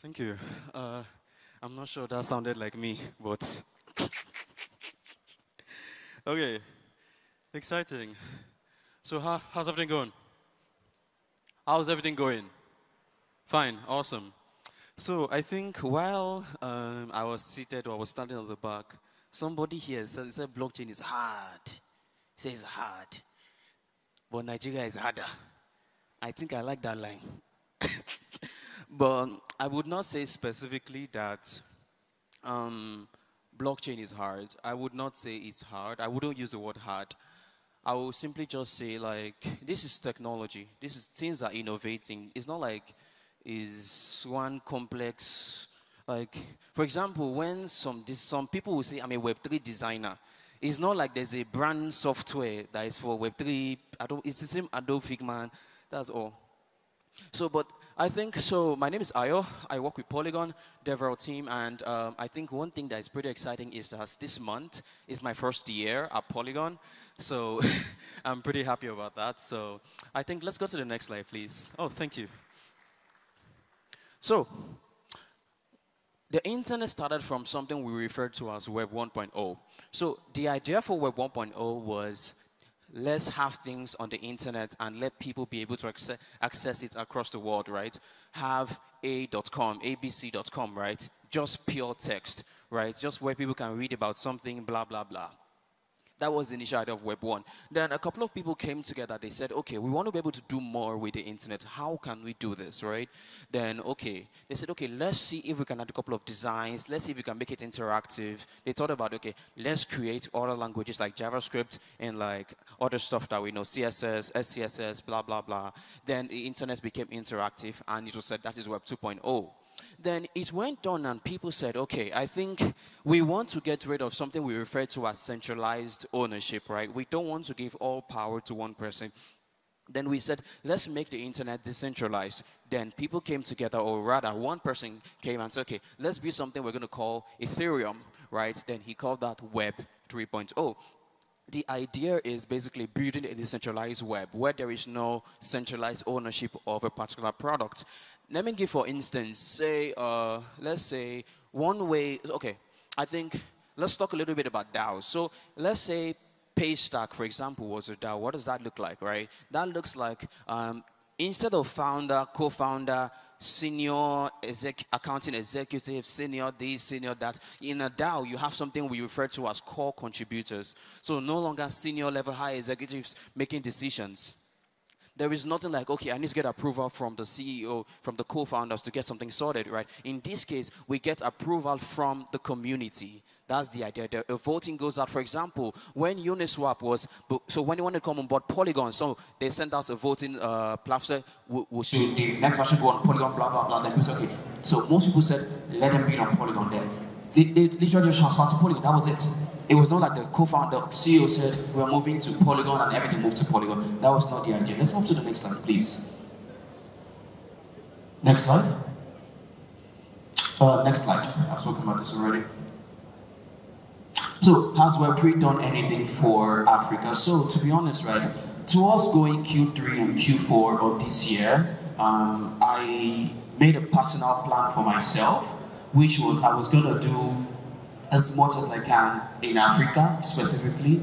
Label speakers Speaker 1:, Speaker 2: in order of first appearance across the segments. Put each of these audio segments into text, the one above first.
Speaker 1: Thank you. I'm not sure that sounded like me, but okay, exciting. So how's everything going? How's everything going? Fine, awesome. So I think while I was seated or I was standing at the back, somebody here said blockchain is hard. He says it's hard, but Nigeria is harder. I think I like that line. But I would not say specifically that blockchain is hard. I would not say it's hard. I wouldn't use the word hard. I will simply just say, like, this is technology. This is things are innovating. It's not like is one complex, like, for example, when some people will say I'm a Web3 designer, it's not like there's a brand software that is for Web3. It's the same Adobe Figma. That's all. So, but I think, so my name is Ayo. I work with Polygon, DevRel team, and I think one thing that is pretty exciting is that this month is my first year at Polygon. So I'm pretty happy about that. So I think let's go to the next slide, please. Oh, thank you. So the internet started from something we refer to as Web 1.0. So the idea for Web 1.0 was let's have things on the internet and let people be able to access it across the world, right? Have a.com, abc.com, right? Just pure text, right? Just where people can read about something, blah, blah, blah. That was the initial idea of Web 1. Then a couple of people came together. They said, okay, we want to be able to do more with the internet. How can we do this, right? Then, okay, they said, okay, let's see if we can add a couple of designs. Let's see if we can make it interactive. They thought about, okay, let's create other languages like JavaScript and like other stuff that we know, CSS, SCSS, blah, blah, blah. Then the internet became interactive, and it was said that is Web 2.0. Then it went on and people said, okay, I think we want to get rid of something we refer to as centralized ownership, right? We don't want to give all power to one person. Then we said, let's make the internet decentralized. Then people came together, or rather one person came and said, okay, let's build something we're going to call Ethereum, right? Then he called that Web 3.0. The idea is basically building a decentralized web where there is no centralized ownership of a particular product. Let me give, for instance, say, let's say one way, okay, I think, let's talk a little bit about DAOs. So let's say Paystack, for example, was a DAO. What does that look like, right? That looks like, instead of founder, co-founder, senior accounting executive, senior this, senior that, in a DAO, you have something we refer to as core contributors. So no longer senior level high executives making decisions. There is nothing like, okay, I need to get approval from the CEO, from the co-founders to get something sorted, right? In this case, we get approval from the community. That's the idea. The voting goes out. For example, when Uniswap was, so when they wanted to come on board Polygon, so they sent out a voting platform. Should the next version go on Polygon, blah, blah, blah. Then people said, okay. So most people said, let them be on Polygon then. They literally just transferred to Polygon. That was it. It was not like the co-founder, CEO said, we're moving to Polygon and everything moved to Polygon. That was not the idea. Let's move to the next slide, please. Next slide. Next slide. I've spoken about this already. So, has Web3 done anything for Africa? So, to be honest, right, towards going Q3 and Q4 of this year, I made a personal plan for myself, which was I was going to do as much as I can in Africa, specifically,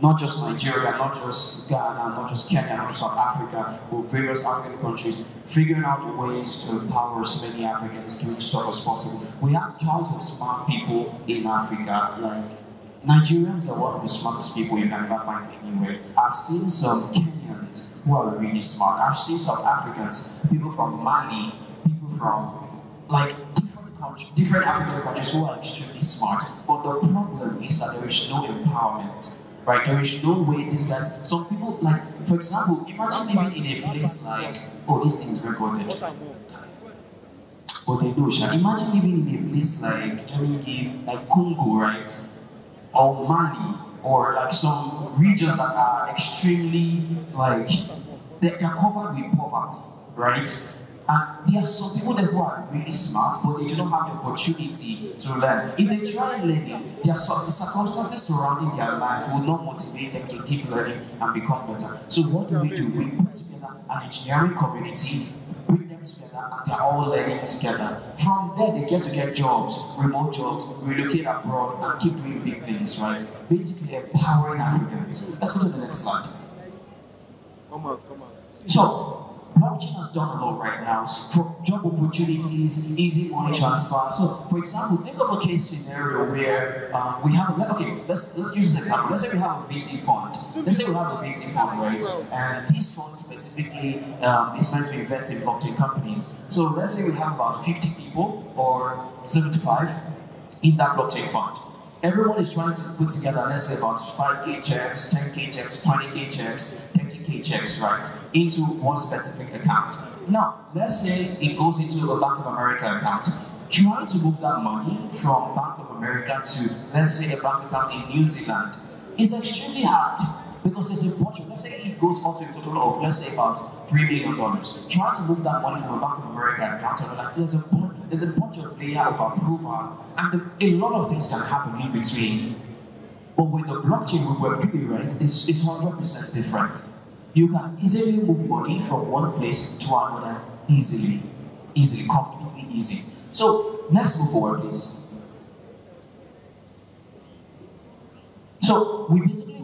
Speaker 1: not just Nigeria, not just Ghana, not just Kenya, not just South Africa, but various African countries, figuring out the ways to empower as many Africans doing stuff as possible. We have tons of smart people in Africa, like Nigerians are one of the smartest people you can ever find anywhere. I've seen some Kenyans who are really smart. I've seen South Africans, people from Mali, people from like different African countries who are extremely smart, but the problem is that there is no empowerment, right? There is no way these guys, some people, like, for example, imagine living in a place like, oh, this thing is recorded. But they know, imagine living in a place like, let me give, like Congo, right? Or Mali, or like some regions that are extremely, like, they're covered with poverty, right? And there are some people there who are really smart, but they do not have the opportunity to learn. If they try learning, the circumstances surrounding their lives will not motivate them to keep learning and become better. So what do? We put together an engineering community, bring them together
Speaker 2: and they're all learning together. From there, they get to get jobs, remote jobs, relocate abroad, and keep doing big things, right? Basically empowering Africans. Let's go to the next slide.
Speaker 3: Come out.
Speaker 2: So, blockchain has done a lot right now. So for job opportunities, easy money transfer. So, for example, think of a case scenario where we have, let's use this example. Let's say we have a VC fund. Right? And this fund specifically is meant to invest in blockchain companies. So, let's say we have about 50 people or 75 in that blockchain fund. Everyone is trying to put together, let's say, about 5K checks, 10K checks, 20K checks, 30K checks, right, into one specific account. Now, let's say it goes into a Bank of America account. Trying to move that money from Bank of America to, let's say, a bank account in New Zealand is extremely hard because there's a bunch of, let's say it goes up to a total of, let's say, about $3 million. Trying to move that money from a Bank of America account to another, there's a bunch of layers of approval, and a lot of things can happen in between. But with the blockchain, with Web3, right, it's 100% different. You can easily move money from one place to another easily, completely easy. So let's move forward, please. So we basically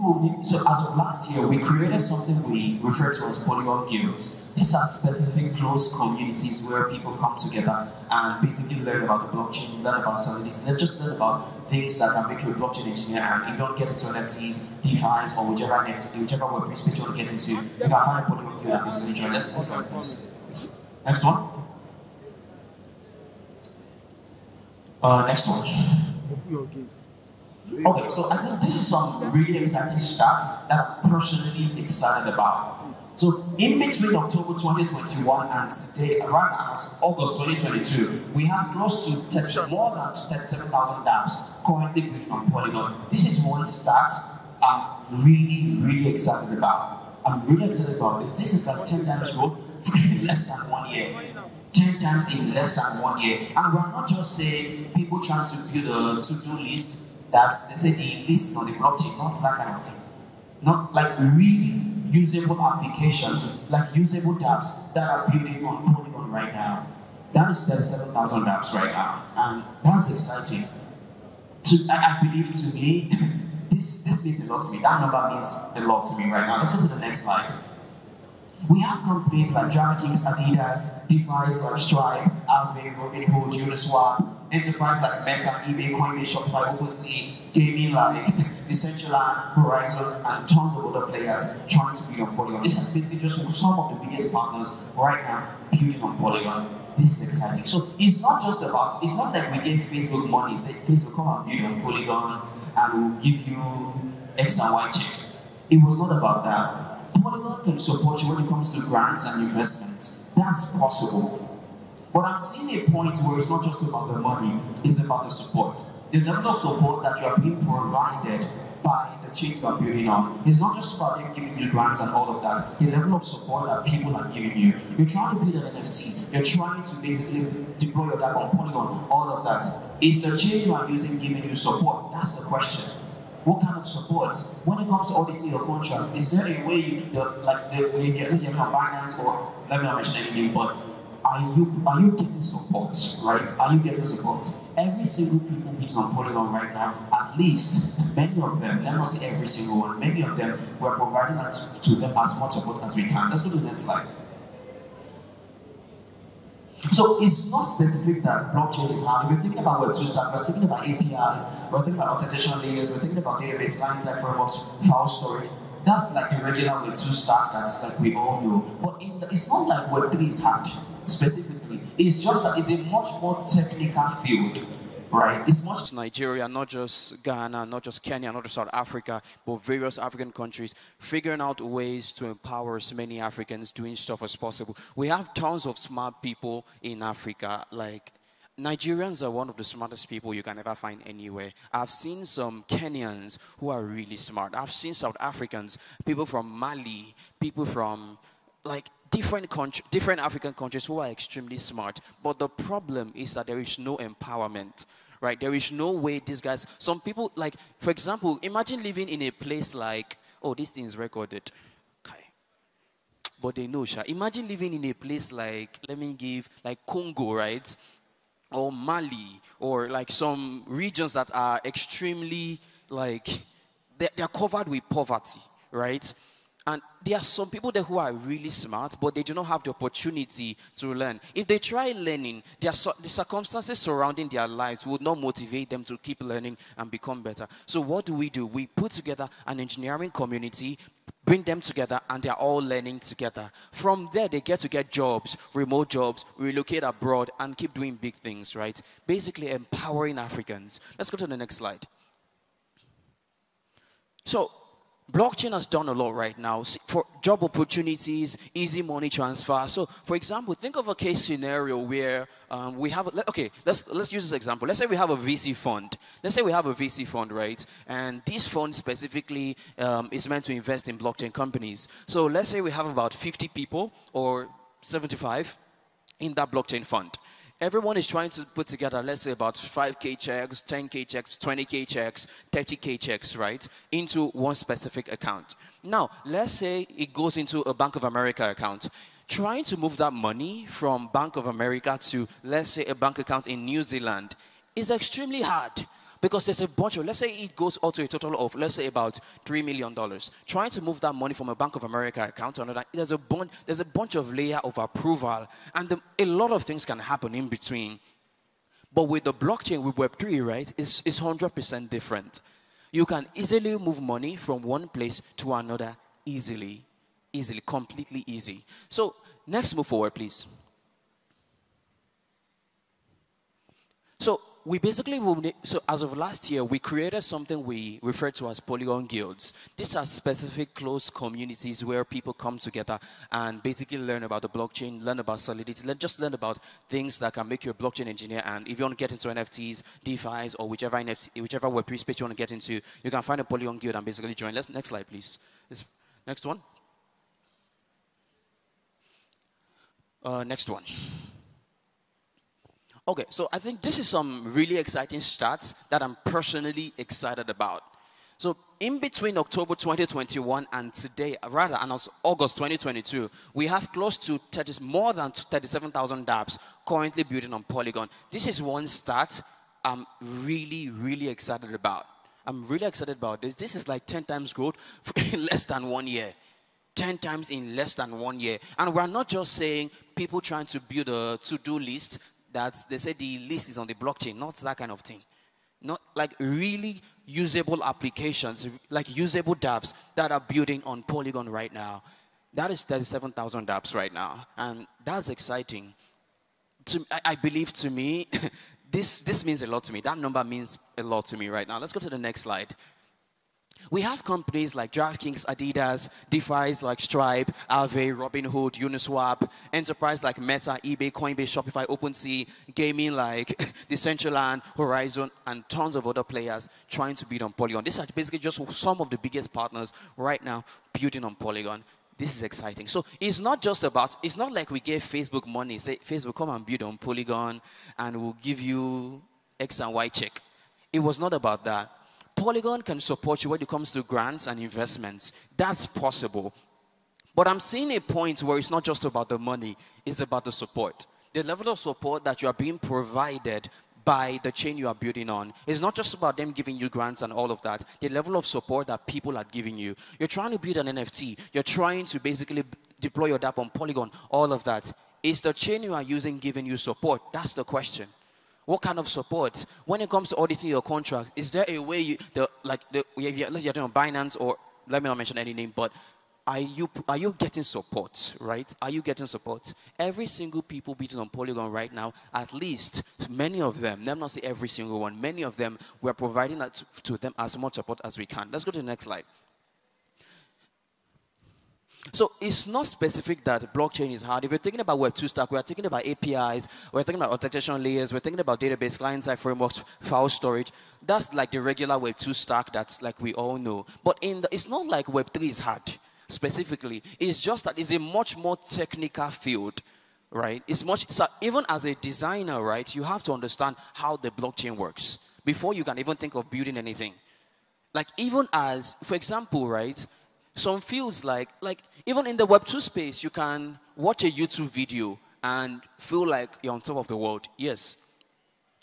Speaker 2: so as of last year, we created something we refer to as Polygon guilds. These are specific closed communities where people come together and basically learn about the blockchain, learn about solidity, and just learn about things that can make you a blockchain engineer. And if you don't get into NFTs, DeFi's, or whichever Web3 space you want to get into, you can find a Polygon guild and basically join. Let's next one, please. Next one. Next one. Okay, so I think this is some really exciting stats that I'm personally excited about. So in between October 2021 and today, around August 2022, we have close to more than 37,000 dApps currently building on Polygon. This is one stat I'm really excited about. I'm really excited about this. This is like 10 times growth in less than 1 year. 10 times in less than 1 year. And we're not just saying people trying to build a to-do list that's, let's say, the lists on the blockchain, not that kind of thing. Not like really usable applications, like usable dApps that are building on Polygon right now. That is 37,000 dApps right now, and that's exciting. So I believe to me, this means a lot to me. That number means a lot to me right now. Let's go to the next slide. We have companies like DraftKings, Adidas, DeFi's like Stripe, Aave, Robinhood, Uniswap, enterprise like Meta, eBay, Coinbase, Shopify, OpenSea, gaming like Decentraland, Horizon, and tons of other players trying to build on Polygon. This is basically just some of the biggest partners right now building on Polygon. This is exciting. So it's not just about, it's not like we gave Facebook money, say Facebook come and build on Polygon and we'll give you X and Y check. It was not about that. Polygon can support you when it comes to grants and investments. That's possible. But I'm seeing a point where it's not just about the money, it's about the support. The level of support that you are being provided by the chain you are building on. It's not just about them giving you grants and all of that. The level of support that people are giving you. You're trying to build an NFT. You're trying to basically deploy your DApp on Polygon, all of that. Is the chain you are using giving you support? That's the question. What kind of support? When it comes to auditing your contract, is there a way you, like the way you're on Binance or, let me not mention any name, but are you getting support, right? Are you getting support? Every single people building on Polygon right now, at least many of them, let me not say every single one, many of them, we're providing to them as much support as we can. Let's go to the next slide. So it's not specific that blockchain is hard. If you're thinking about Web2 stuff, we're thinking about APIs, we're thinking about authentication layers, we're thinking about database, client-side frameworks, file storage. That's like the regular Web2 stack that's like we all know. But it's not like Web3 is hard specifically. It's just that it's a much more technical field. Right, it's much
Speaker 1: Nigeria, not just Ghana, not just Kenya, not just South Africa, but various African countries, figuring out ways to empower as many Africans doing stuff as possible. We have tons of smart people in Africa. Like, Nigerians are one of the smartest people you can ever find anywhere. I've seen some Kenyans who are really smart. I've seen South Africans, people from Mali, people from, like, different African countries who are extremely smart. But the problem is that there is no empowerment, right? There is no way these guys, some people, like, for example, imagine living in a place like, oh, this thing is recorded. Okay. but they know, Sha. Imagine living in a place like, like Congo, right? Or Mali, or like some regions that are extremely, like, they're covered with poverty, right? And there are some people there who are really smart, but they do not have the opportunity to learn. If they try learning, the circumstances surrounding their lives would not motivate them to keep learning and become better. So what do? We put together an engineering community, bring them together, and they're all learning together. From there, they get to get jobs, remote jobs, relocate abroad, and keep doing big things, right? Basically empowering Africans. Let's go to the next slide. So, blockchain has done a lot right now for job opportunities, easy money transfer. So, for example, think of a case scenario where we have, let's use this example. Let's say we have a VC fund. Let's say we have a VC fund, right? And this fund specifically is meant to invest in blockchain companies. So, let's say we have about 50 people or 75 in that blockchain fund. Everyone is trying to put together, let's say, about 5K checks, 10K checks, 20K checks, 30K checks, right, into one specific account. Now, let's say it goes into a Bank of America account. Trying to move that money from Bank of America to, let's say, a bank account in New Zealand is extremely hard. Because there's a bunch of, let's say it goes out to a total of, let's say, about $3 million. Trying to move that money from a Bank of America account to another, there's a bunch of layer of approval, and a lot of things can happen in between. But with the blockchain, with Web3, right, it's 100% different. You can easily move money from one place to another easily, completely easy. So next, move forward, please. So we basically, so as of last year, we created something we refer to as Polygon guilds. These are specific closed communities where people come together and basically learn about the blockchain, learn about Solidity, just learn about things that can make you a blockchain engineer. And if you want to get into NFTs, DeFi's, or whichever Web3 space you want to get into, you can find a Polygon guild and basically join. Next slide, please. Next one. Next one. Okay, so I think this is some really exciting stats that I'm personally excited about. So in between October 2021 and today, rather, and August 2022, we have close to more than 37,000 dApps currently building on Polygon. This is one stat I'm really, really excited about. I'm really excited about this. This is like 10 times growth in less than 1 year. 10 times in less than 1 year. And we're not just saying people trying to build a to-do list that they say the list is on the blockchain, not that kind of thing. Not like really usable applications, like usable dApps that are building on Polygon right now. That is 37,000 dApps right now. And that's exciting. I believe, to me, this means a lot to me. That number means a lot to me right now. Let's go to the next slide. We have companies like DraftKings, Adidas, DeFi's like Stripe, Aave, Robinhood, Uniswap, enterprise like Meta, eBay, Coinbase, Shopify, OpenSea, gaming like Decentraland, Horizon, and tons of other players trying to build on Polygon. These are basically just some of the biggest partners right now building on Polygon. This is exciting. So it's not just about, it's not like we gave Facebook money, say, Facebook, come and build on Polygon, and we'll give you X and Y check. It was not about that. Polygon can support you when it comes to grants and investments. That's possible. But I'm seeing a point where it's not just about the money, it's about the support. The level of support that you are being provided by the chain you are building on. It's not just about them giving you grants and all of that. The level of support that people are giving you. You're trying to build an NFT. You're trying to basically deploy your dApp on Polygon. All of that. Is the chain you are using giving you support? That's the question. What kind of support? When it comes to auditing your contract, is there a way if you're doing Binance, or let me not mention any name, but are you getting support, right? Are you getting support? Every single people building on Polygon right now, at least many of them, let me not say every single one, many of them, we're providing that to them as much support as we can. Let's go to the next slide. So it's not specific that blockchain is hard. If you're thinking about Web2 stack, we're thinking about APIs, we're thinking about authentication layers, we're thinking about database, client-side frameworks, file storage. That's like the regular Web2 stack that's like we all know. But it's not like Web3 is hard, specifically. It's just that it's a much more technical field, right? So even as a designer, right, you have to understand how the blockchain works before you can even think of building anything. Like even as, for example, right, Some fields like even in the Web2 space, you can watch a YouTube video and feel like you're on top of the world. Yes,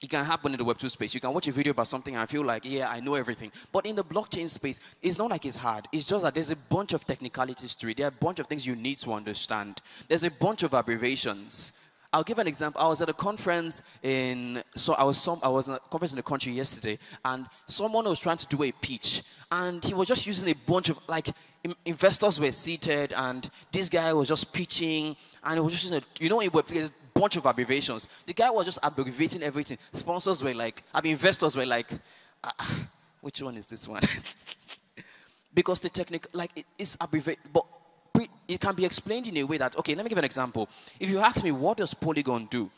Speaker 1: it can happen in the Web2 space. You can watch a video about something and feel like, yeah, I know everything. But in the blockchain space, it's not like it's hard. It's just that there's a bunch of technicalities to it. There are a bunch of things you need to understand. There's a bunch of abbreviations. I'll give an example. I was at a conference I was at a conference in the country yesterday, and someone was trying to do a pitch, and he was just using a bunch of, like, investors were seated, and this guy was just pitching, and he was just using in Web3, there's a bunch of abbreviations. The guy was just abbreviating everything. Sponsors were like, investors were like, which one is this one? Because the technique, like, it's abbreviated, but it can be explained in a way that, okay, let me give an example. If you ask me, what does Polygon do?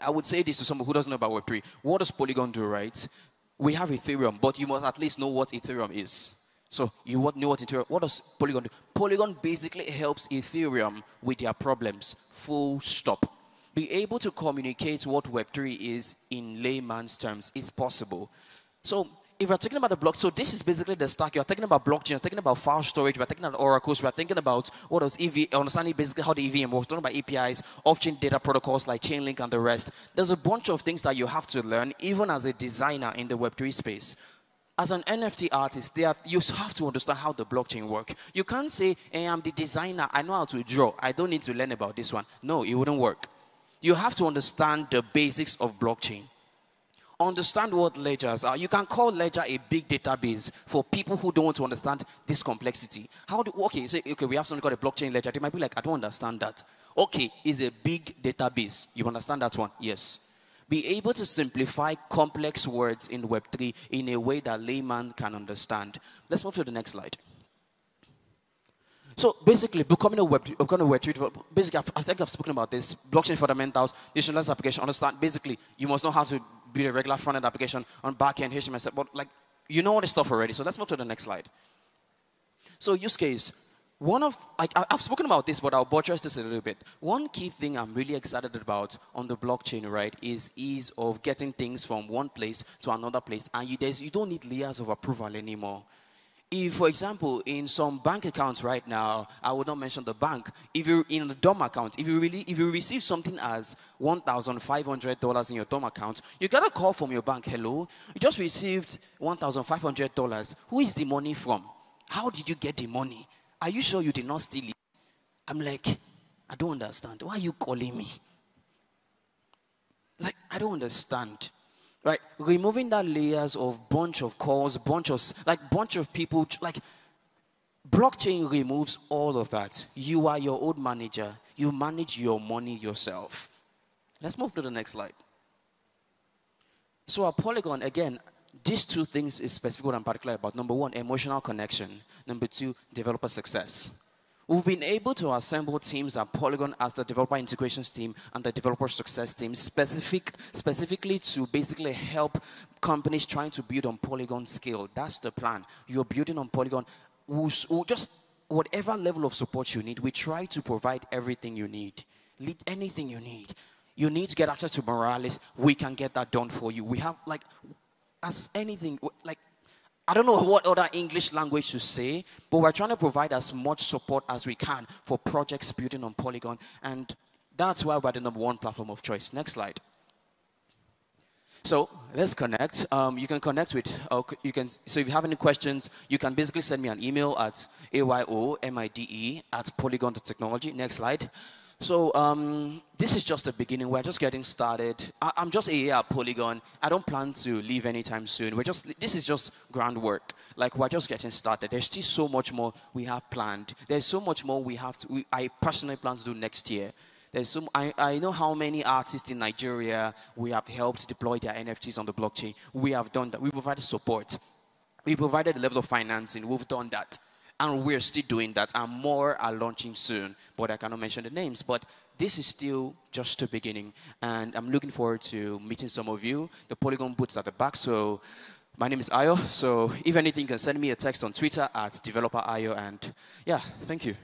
Speaker 1: I would say this to someone who doesn't know about Web3. What does Polygon do, right? We have Ethereum, but you must at least know what Ethereum is. So you know what Ethereum, what does Polygon do? Polygon basically helps Ethereum with their problems, full stop. Be able to communicate what Web3 is in layman's terms is possible. So if we're talking about the block, so this is basically the stack. You're talking about blockchain, you're talking about file storage, we're talking about oracles, we're thinking about what does understanding basically how the EVM works, talking about APIs, off-chain data protocols like Chainlink and the rest. There's a bunch of things that you have to learn, even as a designer in the Web3 space. As an NFT artist, you have to understand how the blockchain works. You can't say, hey, I'm the designer, I know how to draw, I don't need to learn about this one. No, it wouldn't work. You have to understand the basics of blockchain. Understand what ledgers are. You can call ledger a big database for people who don't want to understand this complexity. We have something called a blockchain ledger. They might be like, I don't understand that. Okay, it's a big database. You understand that one? Yes. Be able to simplify complex words in Web3 in a way that layman can understand. Let's move to the next slide. So basically, becoming a Web3 developer, basically, I think I've spoken about this. Blockchain fundamentals, decentralized application, understand. Basically, you must know how to build a regular front-end application on back-end, HTML, but like, you know all this stuff already. So let's move to the next slide. So use case. I've spoken about this, but I'll buttress this a little bit. One key thing I'm really excited about on the blockchain, right, is ease of getting things from one place to another place. And you don't need layers of approval anymore. If, for example, in some bank accounts right now, I would not mention the bank. If you're in the DOM account, if you receive something as $1,500 in your DOM account, you get a call from your bank. Hello, you just received $1,500. Who is the money from? How did you get the money? Are you sure you did not steal it? I'm like, I don't understand. Why are you calling me? Like, I don't understand. Right, removing that layers of bunch of calls, bunch of people, like, blockchain removes all of that. You are your own manager. You manage your money yourself. Let's move to the next slide. So at Polygon, again, these two things is specific what I'm particular about. Number one, emotional connection. Number two, developer success. We've been able to assemble teams at Polygon as the developer integrations team and the developer success team, specifically to basically help companies trying to build on Polygon scale. That's the plan. You're building on Polygon. We'll just whatever level of support you need, we try to provide everything you need. Anything you need. You need to get access to Morales. We can get that done for you. We have, like, as anything, like, I don't know what other English language to say, but we're trying to provide as much support as we can for projects building on Polygon, and that's why we're the #1 platform of choice. Next slide. So let's connect. You can connect with, so if you have any questions, you can basically send me an email at ayomide@polygon.technology. Next slide. So this is just the beginning. We're just getting started. I'm just a year at Polygon. I don't plan to leave anytime soon. This is just groundwork. Like, we're just getting started. There's still so much more we have planned. There's so much more I personally plan to do next year. I know how many artists in Nigeria we have helped deploy their NFTs on the blockchain. We have done that. We provided support. We provided a level of financing. We've done that. And we're still doing that, and more are launching soon. But I cannot mention the names. But this is still just the beginning. And I'm looking forward to meeting some of you. The Polygon booth's at the back. So my name is Ayo. So if anything, you can send me a text on Twitter at developer Ayo. And yeah, thank you.